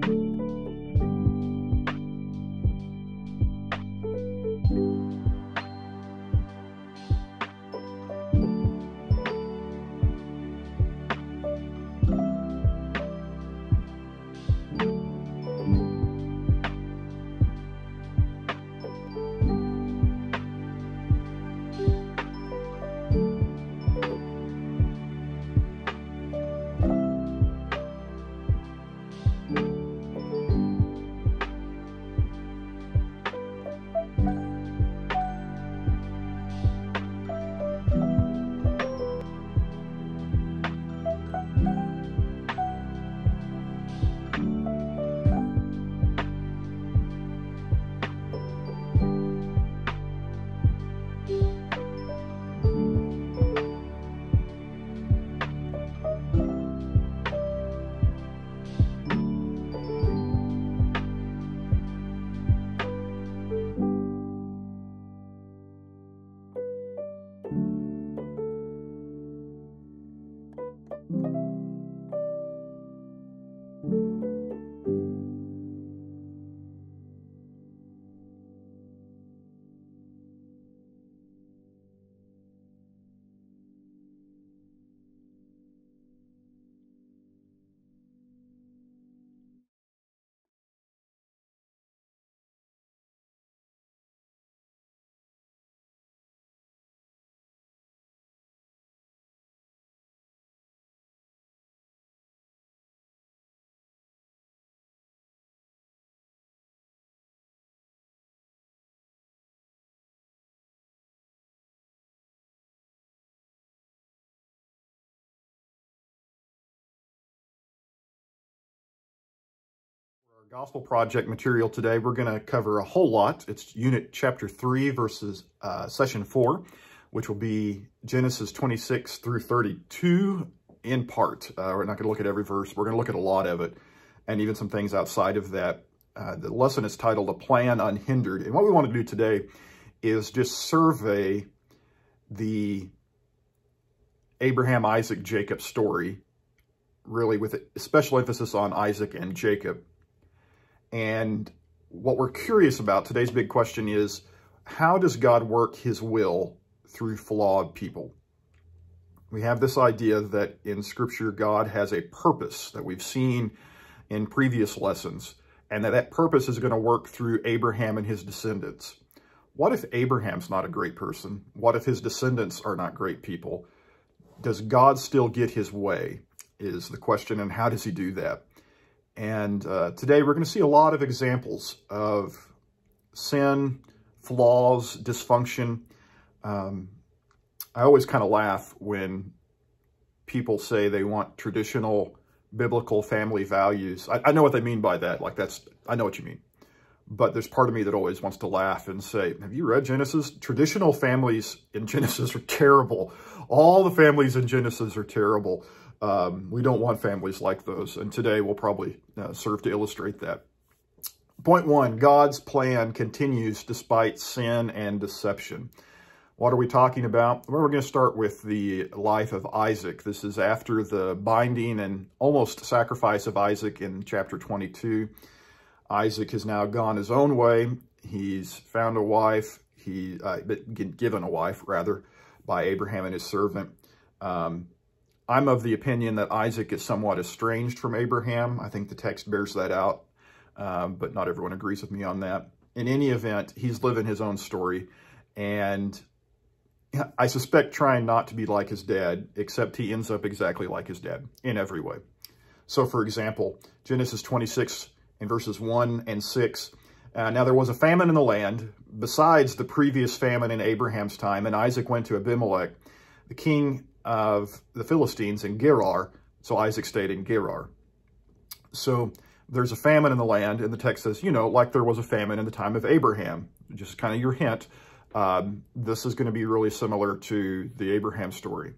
Our Gospel Project material today, we're going to cover a whole lot. It's Unit Chapter 3 versus Session 4, which will be Genesis 26 through 32 in part. We're not going to look at every verse. We're going to look at a lot of it and even some things outside of that. The lesson is titled A Plan Unhindered. And what we want to do today is just survey the Abraham, Isaac, Jacob story, really with a special emphasis on Isaac and Jacob. And what we're curious about, today's big question is, how does God work his will through flawed people? We have this idea that in Scripture, God has a purpose that we've seen in previous lessons, and that purpose is going to work through Abraham and his descendants. What if Abraham's not a great person? What if his descendants are not great people? Does God still get his way, is the question, and how does he do that? And today we're going to see a lot of examples of sin, flaws, dysfunction. I always kind of laugh when people say they want traditional biblical family values. I know what they mean by that. I know what you mean. But there's part of me that always wants to laugh and say, have you read Genesis? Traditional families in Genesis are terrible. All the families in Genesis are terrible. We don't want families like those. And today will probably serve to illustrate that. Point one, God's plan continues despite sin and deception. What are we talking about? Well, we're going to start with the life of Isaac. This is after the binding and almost sacrifice of Isaac in chapter 22. Isaac has now gone his own way. He's found a wife. He's been given a wife, rather, by Abraham and his servant. I'm of the opinion that Isaac is somewhat estranged from Abraham. I think the text bears that out, but not everyone agrees with me on that. In any event, he's living his own story, and I suspect trying not to be like his dad, except he ends up exactly like his dad in every way. So, for example, Genesis 26 in verses 1 and 6, now there was a famine in the land, besides the previous famine in Abraham's time, and Isaac went to Abimelech, the king of the Philistines, in Gerar. So Isaac stayed in Gerar. So there's a famine in the land, and the text says, like there was a famine in the time of Abraham. Just kind of your hint. This is going to be really similar to the Abraham story.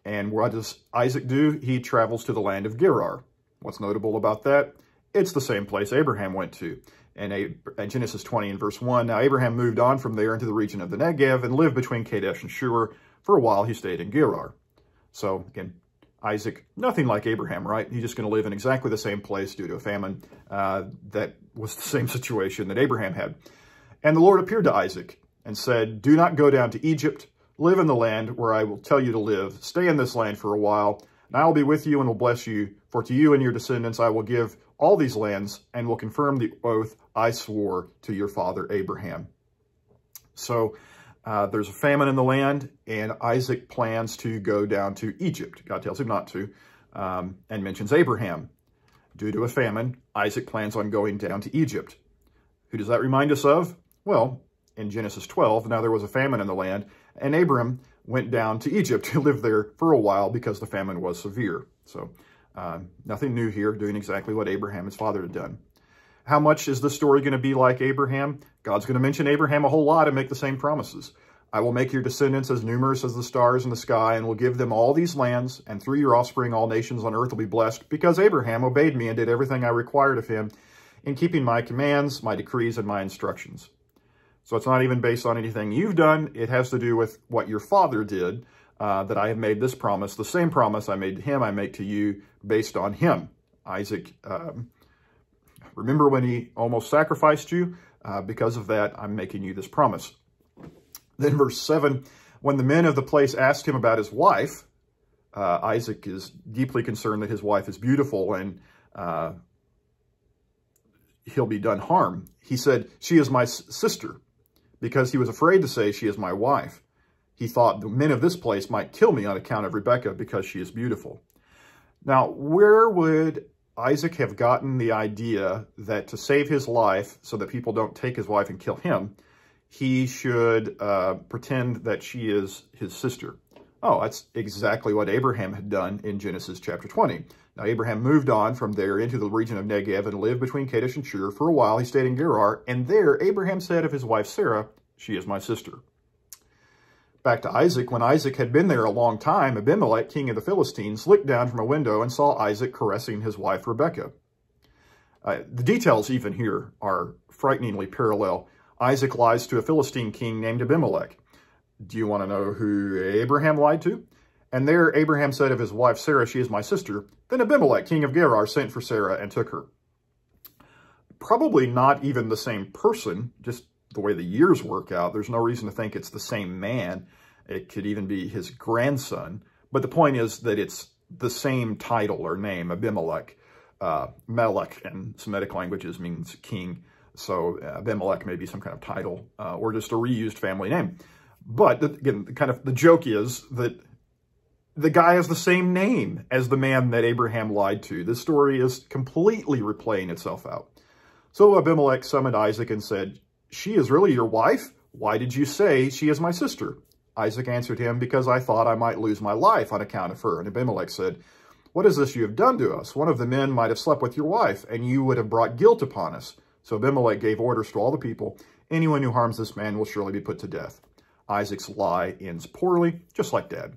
And what does Isaac do? He travels to the land of Gerar. What's notable about that? It's the same place Abraham went to. And Genesis 20 and verse 1, now Abraham moved on from there into the region of the Negev and lived between Kadesh and Shur. For a while, he stayed in Gerar. So again, Isaac, nothing like Abraham, right? He's just going to live in exactly the same place due to a famine that was the same situation that Abraham had. And the Lord appeared to Isaac and said, "Do not go down to Egypt. Live in the land where I will tell you to live. Stay in this land for a while, and I will be with you and will bless you. For to you and your descendants I will give all these lands and will confirm the oath I swore to your father Abraham." So there's a famine in the land, and Isaac plans to go down to Egypt. God tells him not to, and mentions Abraham. Due to a famine, Isaac plans on going down to Egypt. Who does that remind us of? Well, in Genesis 12, now there was a famine in the land, and Abram went down to Egypt to live there for a while because the famine was severe. So nothing new here, doing exactly what Abraham, his father, had done. How much is this story going to be like Abraham? God's going to mention Abraham a whole lot and make the same promises. "I will make your descendants as numerous as the stars in the sky and will give them all these lands, and through your offspring all nations on earth will be blessed, because Abraham obeyed me and did everything I required of him in keeping my commands, my decrees, and my instructions." So it's not even based on anything you've done. It has to do with what your father did, that I have made this promise. The same promise I made to him, I make to you based on him. Isaac, remember when he almost sacrificed you? Because of that, I'm making you this promise. Then verse 7, when the men of the place asked him about his wife, Isaac is deeply concerned that his wife is beautiful and he'll be done harm. He said, "She is my sister," because he was afraid to say, "She is my wife." He thought the men of this place might kill me on account of Rebekah because she is beautiful. Now, where would Isaac have gotten the idea that to save his life so that people don't take his wife and kill him, he should pretend that she is his sister? Oh, that's exactly what Abraham had done in Genesis chapter 20. Now, Abraham moved on from there into the region of Negev and lived between Kadesh and Shur. For a while, he stayed in Gerar, and there Abraham said of his wife Sarah, "She is my sister." Back to Isaac. When Isaac had been there a long time, Abimelech, king of the Philistines, looked down from a window and saw Isaac caressing his wife Rebekah. The details even here are frighteningly parallel. Isaac lies to a Philistine king named Abimelech. Do you want to know who Abraham lied to? And there Abraham said of his wife Sarah, "She is my sister." Then Abimelech, king of Gerar, sent for Sarah and took her. Probably not even the same person, just the way the years work out. There's no reason to think it's the same man. It could even be his grandson. But the point is that it's the same title or name, Abimelech. Melech in Semitic languages means king. So Abimelech may be some kind of title or just a reused family name. But again, kind of the joke is that the guy has the same name as the man that Abraham lied to. This story is completely replaying itself out. So Abimelech summoned Isaac and said, "She is really your wife? Why did you say she is my sister?" Isaac answered him, "Because I thought I might lose my life on account of her." And Abimelech said, "What is this you have done to us? One of the men might have slept with your wife, and you would have brought guilt upon us." So Abimelech gave orders to all the people, "Anyone who harms this man will surely be put to death." Isaac's lie ends poorly, just like Dad.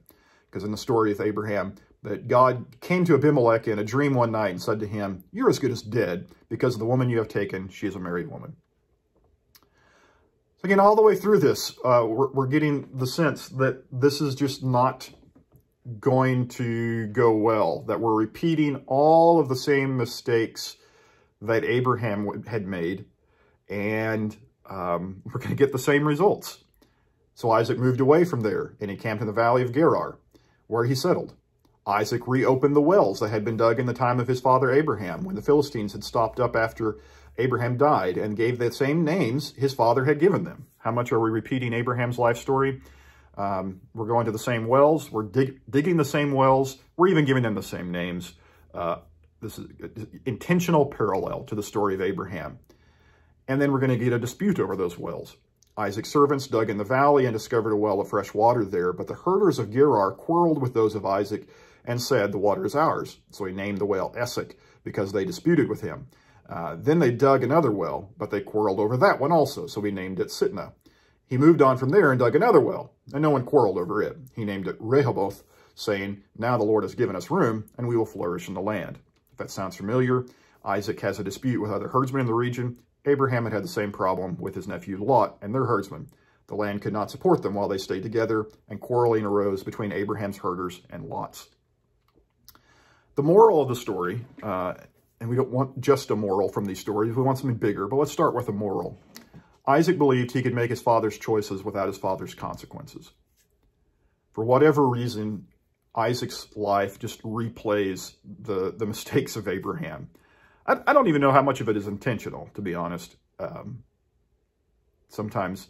Because in the story of Abraham, that God came to Abimelech in a dream one night and said to him, "You're as good as dead because of the woman you have taken. She is a married woman." So again, all the way through this, we're getting the sense that this is just not going to go well, that we're repeating all of the same mistakes that Abraham had made, and we're going to get the same results. So Isaac moved away from there, and he camped in the valley of Gerar, where he settled. Isaac reopened the wells that had been dug in the time of his father Abraham, when the Philistines had stopped up after Abraham died, and gave the same names his father had given them. How much are we repeating Abraham's life story? We're going to the same wells. We're digging the same wells. We're even giving them the same names. This is intentional parallel to the story of Abraham. And then we're going to get a dispute over those wells. Isaac's servants dug in the valley and discovered a well of fresh water there, but the herders of Gerar quarreled with those of Isaac and said, "The water is ours." So he named the well Esek, because they disputed with him. Then they dug another well, but they quarreled over that one also, so he named it Sitnah. He moved on from there and dug another well, and no one quarreled over it. He named it Rehoboth, saying, "Now the Lord has given us room, and we will flourish in the land." If that sounds familiar, Isaac has a dispute with other herdsmen in the region. Abraham had the same problem with his nephew Lot and their herdsmen. The land could not support them while they stayed together, and quarreling arose between Abraham's herders and Lot's. The moral of the story, and we don't want just a moral from these stories, we want something bigger, but let's start with a moral. Isaac believed he could make his father's choices without his father's consequences. For whatever reason, Isaac's life just replays the mistakes of Abraham. I don't even know how much of it is intentional, to be honest. Sometimes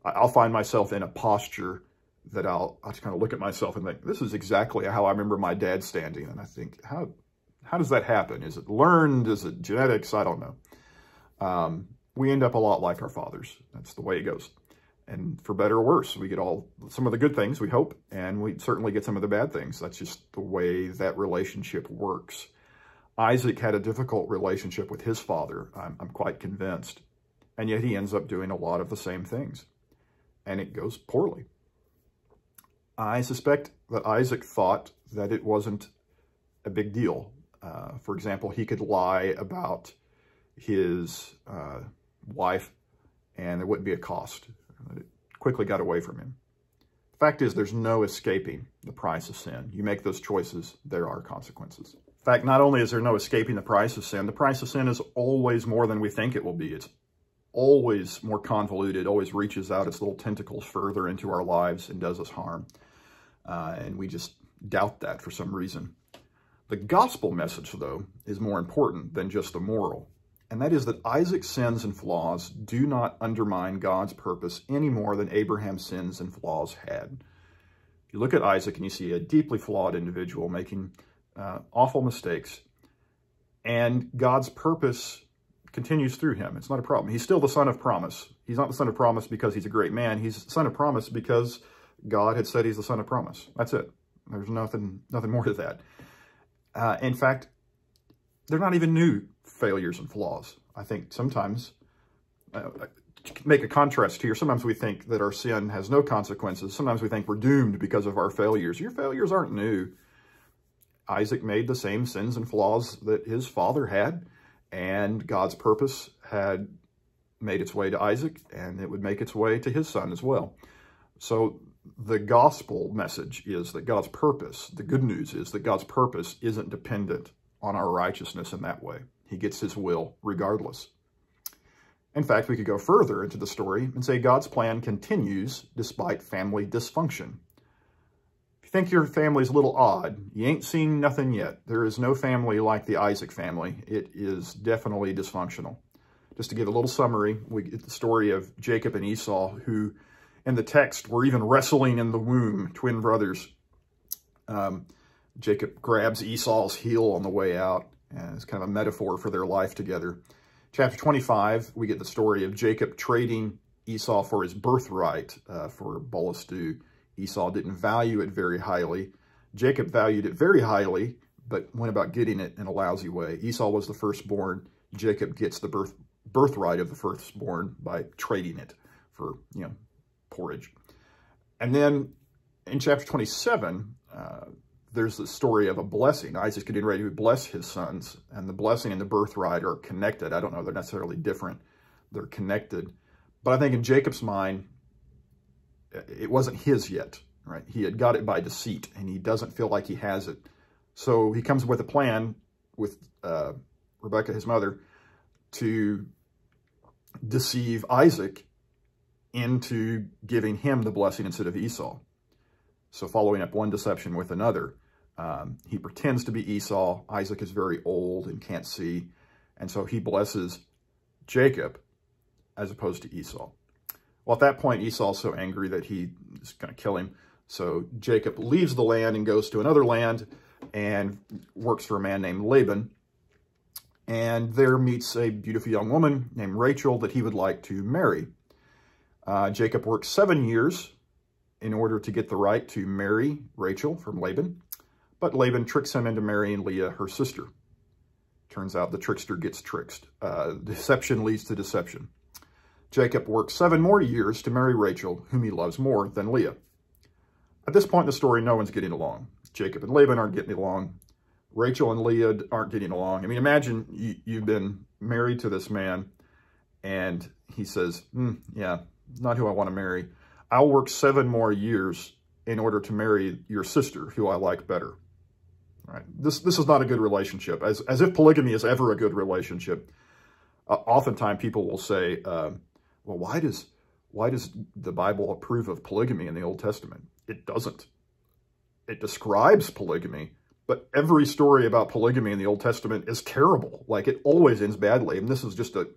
I'll find myself in a posture that I'll just kind of look at myself and think, this is exactly how I remember my dad standing. And I think, how does that happen? Is it learned? Is it genetics? I don't know. We end up a lot like our fathers. That's the way it goes. And for better or worse, we get some of the good things, we hope, and we certainly get some of the bad things. That's just the way that relationship works. Isaac had a difficult relationship with his father, I'm quite convinced. And yet he ends up doing a lot of the same things. And it goes poorly. I suspect that Isaac thought that it wasn't a big deal. For example, he could lie about his wife and there wouldn't be a cost. It quickly got away from him. The fact is, there's no escaping the price of sin. You make those choices, there are consequences. In fact, not only is there no escaping the price of sin is always more than we think it will be. It's always more convoluted, always reaches out its little tentacles further into our lives and does us harm. And we just doubt that for some reason. The gospel message, though, is more important than just the moral. And that is that Isaac's sins and flaws do not undermine God's purpose any more than Abraham's sins and flaws had. You look at Isaac and you see a deeply flawed individual making awful mistakes, and God's purpose continues through him. It's not a problem. He's still the son of promise. He's not the son of promise because he's a great man. He's the son of promise because God had said he's the son of promise. That's it. There's nothing more to that. In fact, they're not even new failures and flaws. I think sometimes, make a contrast here, sometimes we think that our sin has no consequences. Sometimes we think we're doomed because of our failures. Your failures aren't new. Isaac made the same sins and flaws that his father had, and God's purpose had made its way to Isaac, and it would make its way to his son as well. So the gospel message is that God's purpose, the good news is that God's purpose isn't dependent on our righteousness in that way. He gets his will regardless. In fact, we could go further into the story and say God's plan continues despite family dysfunction. If you think your family's a little odd, you ain't seen nothing yet. There is no family like the Isaac family. It is definitely dysfunctional. Just to give a little summary, we get the story of Jacob and Esau, who in the text were even wrestling in the womb, twin brothers. Jacob grabs Esau's heel on the way out, and it's kind of a metaphor for their life together. Chapter 25, we get the story of Jacob trading Esau for his birthright for a bowl of stew. Esau didn't value it very highly. Jacob valued it very highly, but went about getting it in a lousy way. Esau was the firstborn. Jacob gets the birthright of the firstborn by trading it for, porridge. And then in chapter 27, there's the story of a blessing. Isaac's getting ready to bless his sons, and the blessing and the birthright are connected. I don't know, they're necessarily different. They're connected. But I think in Jacob's mind, it wasn't his yet, right? He had got it by deceit, and he doesn't feel like he has it. So he comes with a plan with Rebekah, his mother, to deceive Isaac into giving him the blessing instead of Esau. So following up one deception with another, he pretends to be Esau. Isaac is very old and can't see, and so he blesses Jacob as opposed to Esau. Well, at that point, Esau's so angry that he is going to kill him. So Jacob leaves the land and goes to another land and works for a man named Laban. And there meets a beautiful young woman named Rachel that he would like to marry. Jacob works 7 years in order to get the right to marry Rachel from Laban. But Laban tricks him into marrying Leah, her sister. Turns out the trickster gets tricked. Deception leads to deception. Jacob works 7 more years to marry Rachel, whom he loves more than Leah. At this point in the story, no one's getting along. Jacob and Laban aren't getting along. Rachel and Leah aren't getting along. I mean, imagine you've been married to this man, and he says, yeah, not who I want to marry. I'll work 7 more years in order to marry your sister, who I like better. Right? This is not a good relationship, as if polygamy is ever a good relationship. Oftentimes people will say, well, why does the Bible approve of polygamy in the Old Testament? It doesn't. It describes polygamy, but every story about polygamy in the Old Testament is terrible. Like, it always ends badly, and this is just a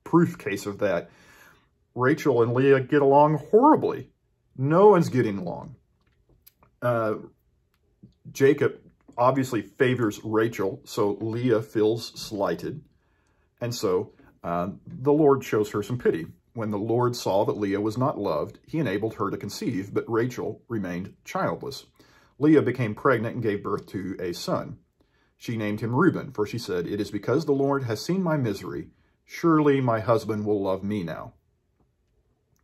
proof case of that. Rachel and Leah get along horribly. No one's getting along. Jacob obviously favors Rachel, so Leah feels slighted. And so the Lord shows her some pity. When the Lord saw that Leah was not loved, he enabled her to conceive, but Rachel remained childless. Leah became pregnant and gave birth to a son. She named him Reuben, for she said, "It is because the Lord has seen my misery. Surely my husband will love me now."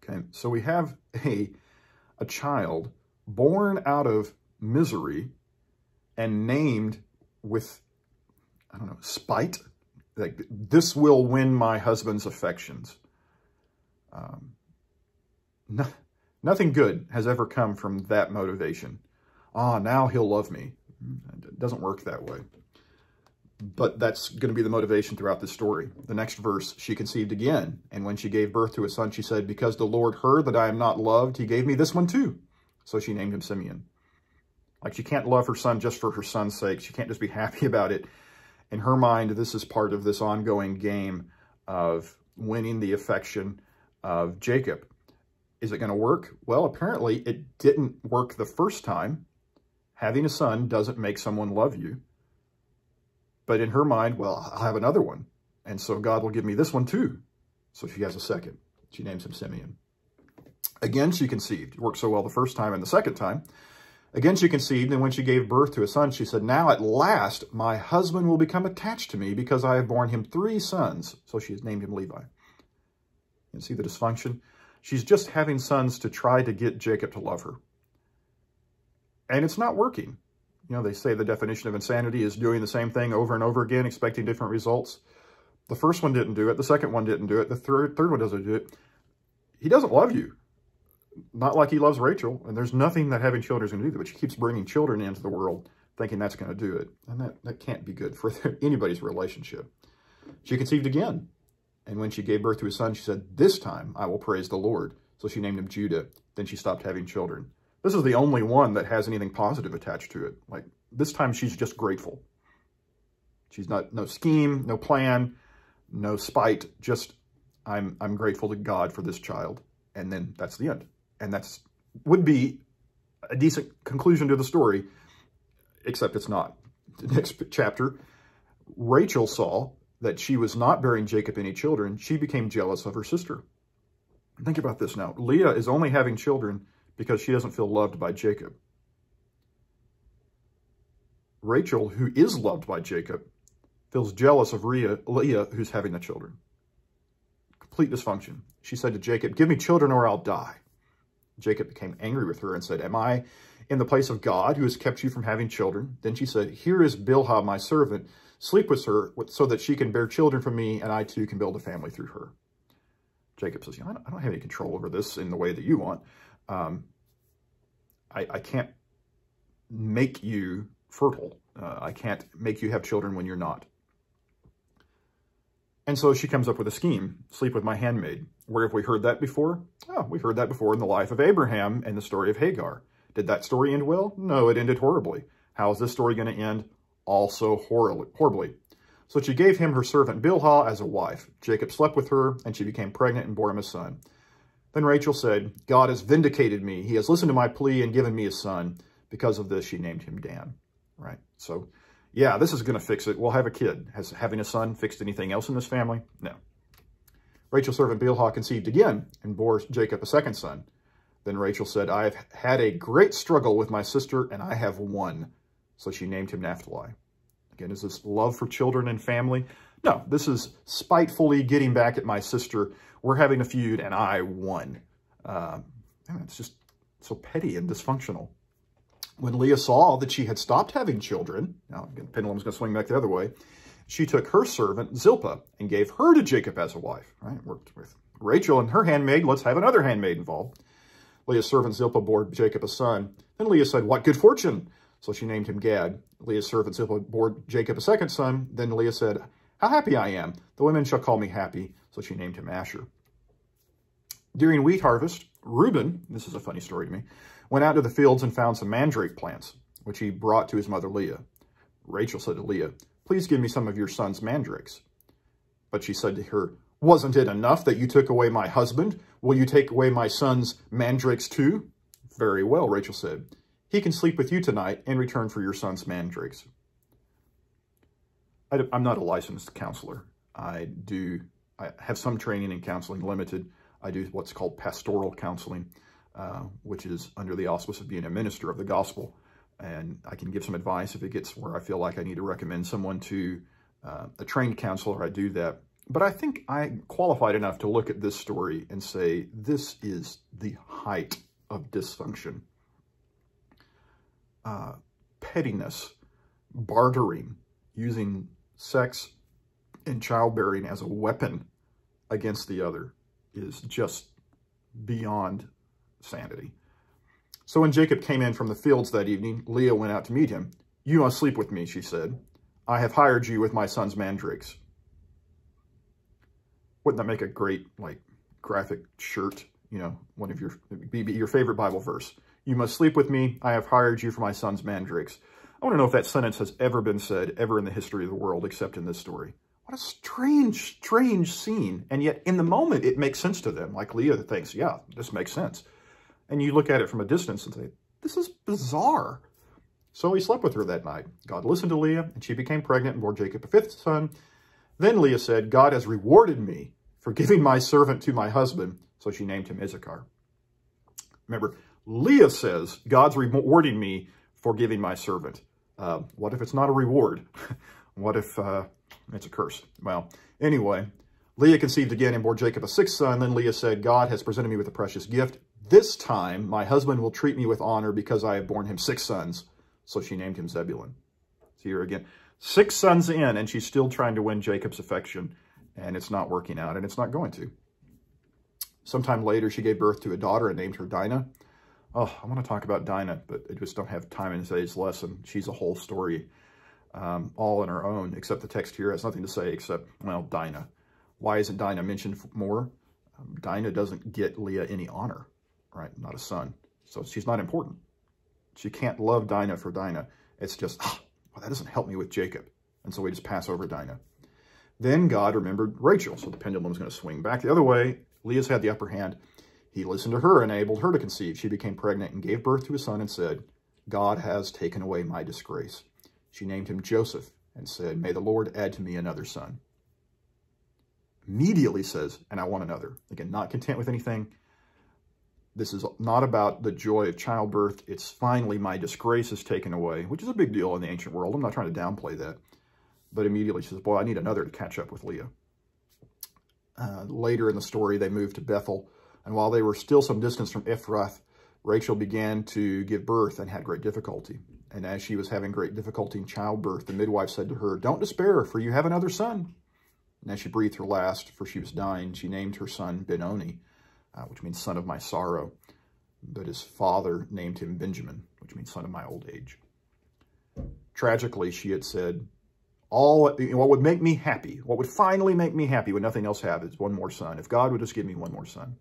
Okay, so we have a child born out of misery and named with, I don't know, spite. Like, this will win my husband's affections. Nothing good has ever come from that motivation. Now he'll love me. It doesn't work that way. But that's going to be the motivation throughout this story. The next verse, she conceived again, and when she gave birth to a son, she said, "Because the Lord heard that I am not loved, he gave me this one too." So she named him Simeon. Like, she can't love her son just for her son's sake. She can't just be happy about it. In her mind, this is part of this ongoing game of winning the affection of Jacob. Is it going to work? Well, apparently it didn't work the first time. Having a son doesn't make someone love you. But in her mind, well, I'll have another one. And so God will give me this one too. So she has a second. She names him Simeon. Again, she conceived. It worked so well the first time and the second time. Again, she conceived, and when she gave birth to a son, she said, "Now at last my husband will become attached to me because I have borne him 3 sons. So she has named him Levi. You see the dysfunction? She's just having sons to try to get Jacob to love her. And it's not working. You know, they say the definition of insanity is doing the same thing over and over again, expecting different results. The first one didn't do it. The second one didn't do it. The third one doesn't do it. He doesn't love you. Not like he loves Rachel. And there's nothing that having children is going to do, but she keeps bringing children into the world thinking that's going to do it. And that can't be good for anybody's relationship. She conceived again. And when she gave birth to a son, she said, "This time I will praise the Lord." So she named him Judah. Then she stopped having children. This is the only one that has anything positive attached to it. Like, this time she's just grateful. She's no scheme, no plan, no spite. Just, I'm grateful to God for this child. And then that's the end. And would be a decent conclusion to the story, except it's not. The next chapter, Rachel saw that she was not bearing Jacob any children. She became jealous of her sister. Think about this now. Leah is only having children because she doesn't feel loved by Jacob. Rachel, who is loved by Jacob, feels jealous of Leah, who's having the children. Complete dysfunction. She said to Jacob, "Give me children or I'll die." Jacob became angry with her and said, "Am I in the place of God who has kept you from having children?" Then she said, "Here is Bilhah, my servant. Sleep with her so that she can bear children from me, and I too can build a family through her." Jacob says, I don't have any control over this in the way that you want. I can't make you fertile. I can't make you have children when you're not. And so she comes up with a scheme. Sleep with my handmaid. Where have we heard that before? Oh, we heard that before in the life of Abraham and the story of Hagar. Did that story end well? No, it ended horribly. How is this story going to end? Also horribly. So she gave him her servant Bilhah as a wife. Jacob slept with her, and she became pregnant and bore him a son. Then Rachel said, "God has vindicated me. He has listened to my plea and given me a son." Because of this, she named him Dan. Right? So, yeah, this is going to fix it. We'll have a kid. Has having a son fixed anything else in this family? No. Rachel's servant Bilhah conceived again and bore Jacob a second son. Then Rachel said, "I have had a great struggle with my sister, and I have won." So she named him Naphtali. Again, is this love for children and family? No, this is spitefully getting back at my sister. We're having a feud, and I won. It's just so petty and dysfunctional. When Leah saw that she had stopped having children, now again, the pendulum's going to swing back the other way, she took her servant Zilpah and gave her to Jacob as a wife. Right? Worked with Rachel and her handmaid. Let's have another handmaid involved. Leah's servant Zilpah bore Jacob a son. Then Leah said, "What good fortune!" so she named him Gad. Leah's servant Zilpah bore Jacob a second son. Then Leah said, how happy I am. The women shall call me happy. So she named him Asher. During wheat harvest, Reuben, this is a funny story to me, went out to the fields and found some mandrake plants, which he brought to his mother Leah. Rachel said to Leah, please give me some of your son's mandrakes. But she said to her, wasn't it enough that you took away my husband? Will you take away my son's mandrakes too? Very well, Rachel said. He can sleep with you tonight in return for your son's mandrakes. I'm not a licensed counselor. I have some training in counseling, limited. I do what's called pastoral counseling, which is under the auspice of being a minister of the gospel. And I can give some advice if it gets where I feel like I need to recommend someone to a trained counselor. I do that. But I think I'm qualified enough to look at this story and say, this is the height of dysfunction. Pettiness, bartering, using sex and childbearing as a weapon against the other is just beyond sanity. So when Jacob came in from the fields that evening, Leah went out to meet him. You must sleep with me, she said. I have hired you with my son's mandrakes. Wouldn't that make a great, graphic shirt? You know, one of your favorite Bible verse. You must sleep with me. I have hired you for my son's mandrakes. I want to know if that sentence has ever been said, ever in the history of the world, except in this story. What a strange, strange scene. And yet, in the moment, it makes sense to them. Like Leah thinks, yeah, this makes sense. And you look at it from a distance and say, this is bizarre. So he slept with her that night. God listened to Leah, and she became pregnant and bore Jacob a fifth son. Then Leah said, God has rewarded me for giving my servant to my husband. So she named him Issachar. Remember, Leah says, God's rewarding me for giving my servant. What if it's not a reward? What if it's a curse? Well, anyway, Leah conceived again and bore Jacob a sixth son. Then Leah said, God has presented me with a precious gift. This time, my husband will treat me with honor because I have borne him 6 sons. So she named him Zebulun. See here again. 6 sons in, and she's still trying to win Jacob's affection. And it's not working out, and it's not going to. Sometime later, she gave birth to a daughter and named her Dinah. Oh, I want to talk about Dinah, but I just don't have time in today's lesson. She's a whole story all on her own, except the text here has nothing to say except, well, Dinah. Why isn't Dinah mentioned more? Dinah doesn't get Leah any honor, right? Not a son. So she's not important. She can't love Dinah for Dinah. It's just, well, that doesn't help me with Jacob. And so we just pass over Dinah. Then God remembered Rachel, so the pendulum is going to swing back the other way. Leah's had the upper hand. He listened to her and enabled her to conceive. She became pregnant and gave birth to a son and said, God has taken away my disgrace. She named him Joseph and said, may the Lord add to me another son. Immediately says, and I want another. Again, not content with anything. This is not about the joy of childbirth. It's finally my disgrace is taken away, which is a big deal in the ancient world. I'm not trying to downplay that. But immediately she says, boy, I need another to catch up with Leah. Later in the story, they moved to Bethel. And while they were still some distance from Ephrath, Rachel began to give birth and had great difficulty. And as she was having great difficulty in childbirth, the midwife said to her, don't despair, for you have another son. And as she breathed her last, for she was dying, she named her son Benoni, which means son of my sorrow. But his father named him Benjamin, which means son of my old age. Tragically, she had said, what would make me happy, what would finally make me happy when nothing else have is one more son. If God would just give me one more son.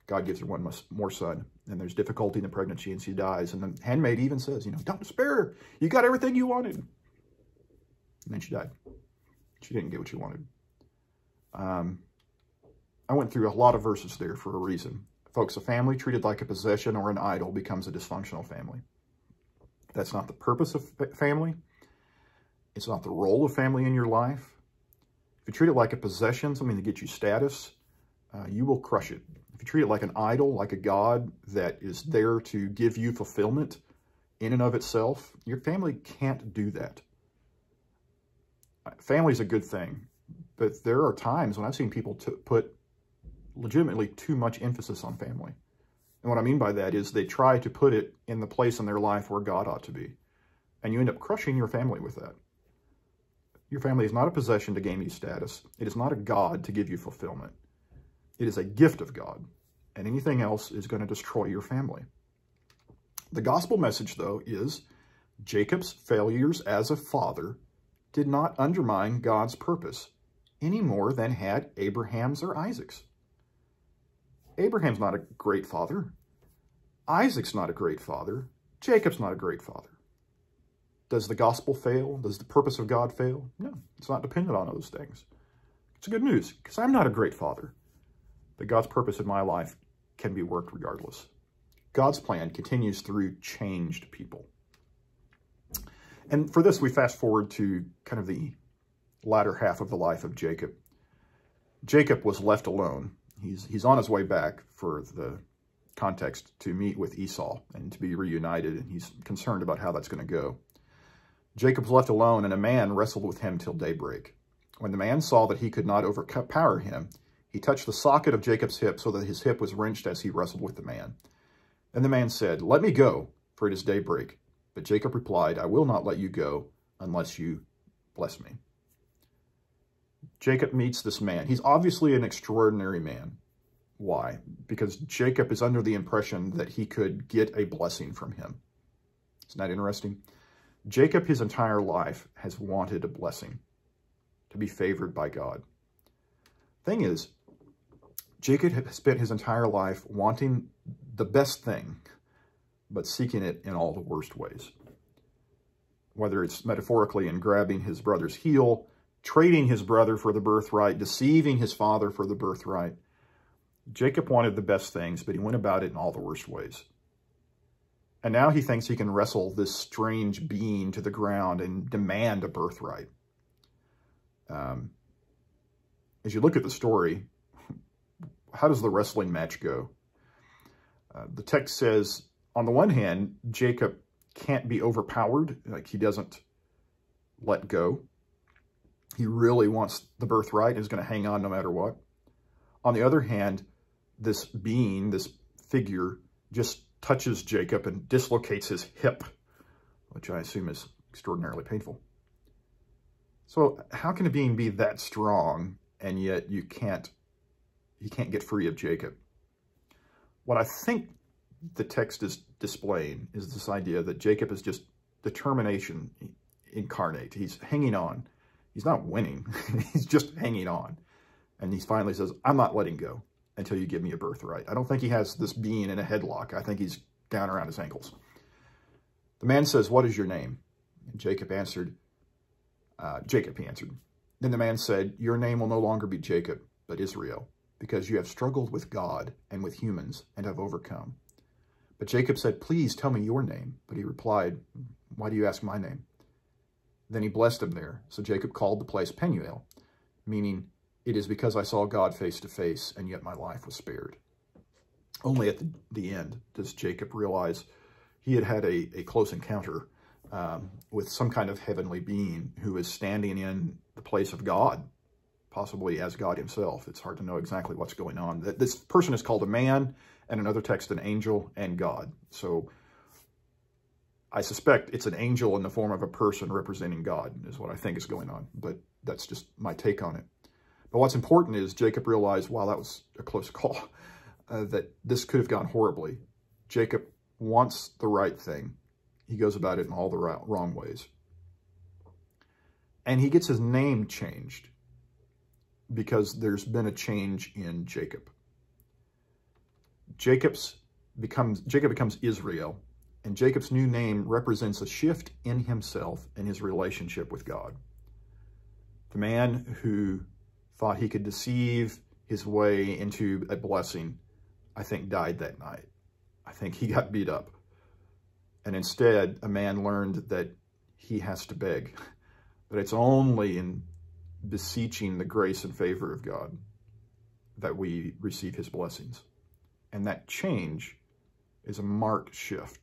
God gives her one more son, and there's difficulty in the pregnancy, and she dies. And the handmaid even says, don't despair. You got everything you wanted. And then she died. She didn't get what she wanted. I went through a lot of verses there for a reason. Folks, a family treated like a possession or an idol becomes a dysfunctional family. That's not the purpose of family. It's not the role of family in your life. If you treat it like a possession, something to get you status, you will crush it. If you treat it like an idol, like a god that is there to give you fulfillment in and of itself, your family can't do that. Family is a good thing, but there are times when I've seen people put legitimately too much emphasis on family. And what I mean by that is they try to put it in the place in their life where God ought to be. And you end up crushing your family with that. Your family is not a possession to gain you status. It is not a god to give you fulfillment. It is a gift of God. And anything else is going to destroy your family. The gospel message, though, is Jacob's failures as a father did not undermine God's purpose any more than had Abraham's or Isaac's. Abraham's not a great father. Isaac's not a great father. Jacob's not a great father. Does the gospel fail? Does the purpose of God fail? No, it's not dependent on those things. It's good news, because I'm not a great father. But God's purpose in my life can be worked regardless. God's plan continues through changed people. And for this, we fast forward to kind of the latter half of the life of Jacob. Jacob was left alone. He's on his way back, for the context, to meet with Esau and to be reunited, and he's concerned about how that's going to go. Jacob's left alone, and a man wrestled with him till daybreak. When the man saw that he could not overpower him, he touched the socket of Jacob's hip so that his hip was wrenched as he wrestled with the man. Then the man said, "Let me go, for it is daybreak." But Jacob replied, "I will not let you go unless you bless me." Jacob meets this man. He's obviously an extraordinary man. Why? Because Jacob is under the impression that he could get a blessing from him. Isn't that interesting? Jacob, his entire life, has wanted a blessing, to be favored by God. Thing is, Jacob has spent his entire life wanting the best thing, but seeking it in all the worst ways. Whether it's metaphorically in grabbing his brother's heel, trading his brother for the birthright, deceiving his father for the birthright. Jacob wanted the best things, but he went about it in all the worst ways. And now he thinks he can wrestle this strange being to the ground and demand a birthright. As you look at the story, how does the wrestling match go? The text says, on the one hand, Jacob can't be overpowered, like he doesn't let go. He really wants the birthright and is going to hang on no matter what. On the other hand, this being, this figure, just touches Jacob and dislocates his hip, which I assume is extraordinarily painful. So how can a being be that strong and yet he can't get free of Jacob? What I think the text is displaying is this idea that Jacob is just determination incarnate. He's hanging on. He's not winning. He's just hanging on. And he finally says, "I'm not letting go until you give me a birthright." I don't think he has this being in a headlock. I think he's down around his ankles. The man says, "What is your name?" And Jacob answered, Jacob, he answered. Then the man said, "Your name will no longer be Jacob, but Israel, because you have struggled with God and with humans and have overcome." But Jacob said, "Please tell me your name." But he replied, "Why do you ask my name?" Then he blessed him there. So Jacob called the place Penuel, meaning, "It is because I saw God face to face, and yet my life was spared." Only at the end does Jacob realize he had had a close encounter with some kind of heavenly being who is standing in the place of God, possibly as God himself. It's hard to know exactly what's going on. This person is called a man, and another text, an angel, and God. So I suspect it's an angel in the form of a person representing God is what I think is going on. But that's just my take on it. But what's important is Jacob realized, wow, that was a close call, that this could have gone horribly. Jacob wants the right thing. He goes about it in all the wrong ways. And he gets his name changed because there's been a change in Jacob. Jacob becomes Israel, and Jacob's new name represents a shift in himself and his relationship with God. The man who thought he could deceive his way into a blessing, I think, died that night. I think he got beat up. And instead, a man learned that he has to beg. But it's only in beseeching the grace and favor of God that we receive his blessings. And that change is a marked shift.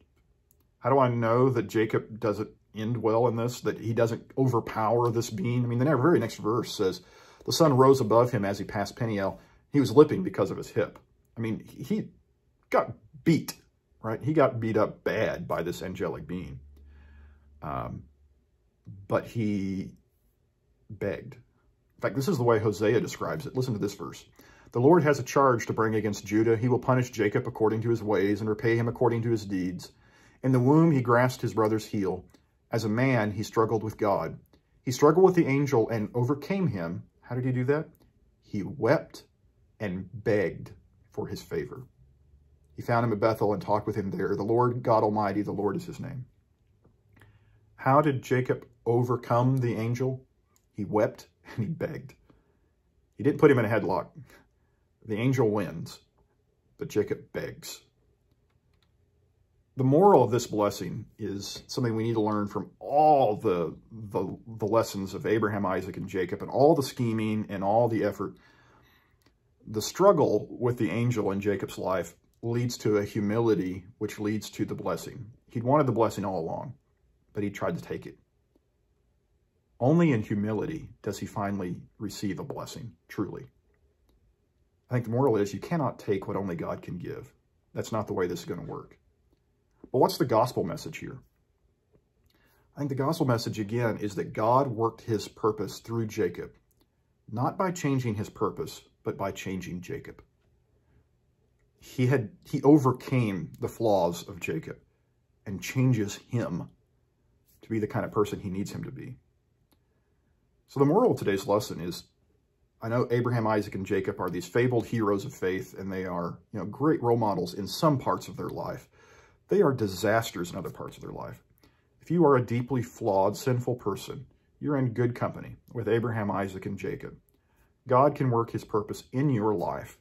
How do I know that Jacob doesn't end well in this, that he doesn't overpower this being? I mean, the very next verse says, the sun rose above him as he passed Peniel. He was limping because of his hip. I mean, he got beat, right? He got beat up bad by this angelic being. But he begged. In fact, this is the way Hosea describes it. Listen to this verse. The Lord has a charge to bring against Judah. He will punish Jacob according to his ways and repay him according to his deeds. In the womb he grasped his brother's heel As a man, he struggled with God. He struggled with the angel and overcame him. How did he do that? He wept and begged for his favor. He found him at Bethel and talked with him there. The Lord God Almighty, the Lord is his name. How did Jacob overcome the angel? He wept and he begged. He didn't put him in a headlock. The angel wins, but Jacob begs. The moral of this blessing is something we need to learn from all the lessons of Abraham, Isaac, and Jacob, and all the scheming and all the effort. The struggle with the angel in Jacob's life leads to a humility, which leads to the blessing. He'd wanted the blessing all along, but he tried to take it. Only in humility does he finally receive a blessing, truly. I think the moral is you cannot take what only God can give. That's not the way this is going to work. But what's the gospel message here? I think the gospel message, again, is that God worked his purpose through Jacob, not by changing his purpose, but by changing Jacob. He overcame the flaws of Jacob and changes him to be the kind of person he needs him to be. So the moral of today's lesson is, I know Abraham, Isaac, and Jacob are these fabled heroes of faith, and they are, great role models in some parts of their life. They are disasters in other parts of their life. If you are a deeply flawed, sinful person, you're in good company with Abraham, Isaac, and Jacob. God can work his purpose in your life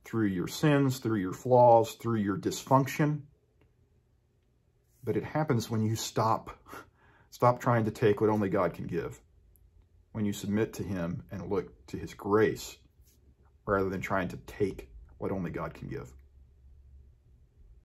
through your sins, through your flaws, through your dysfunction. But it happens when you stop trying to take what only God can give. When you submit to him and look to his grace rather than trying to take what only God can give.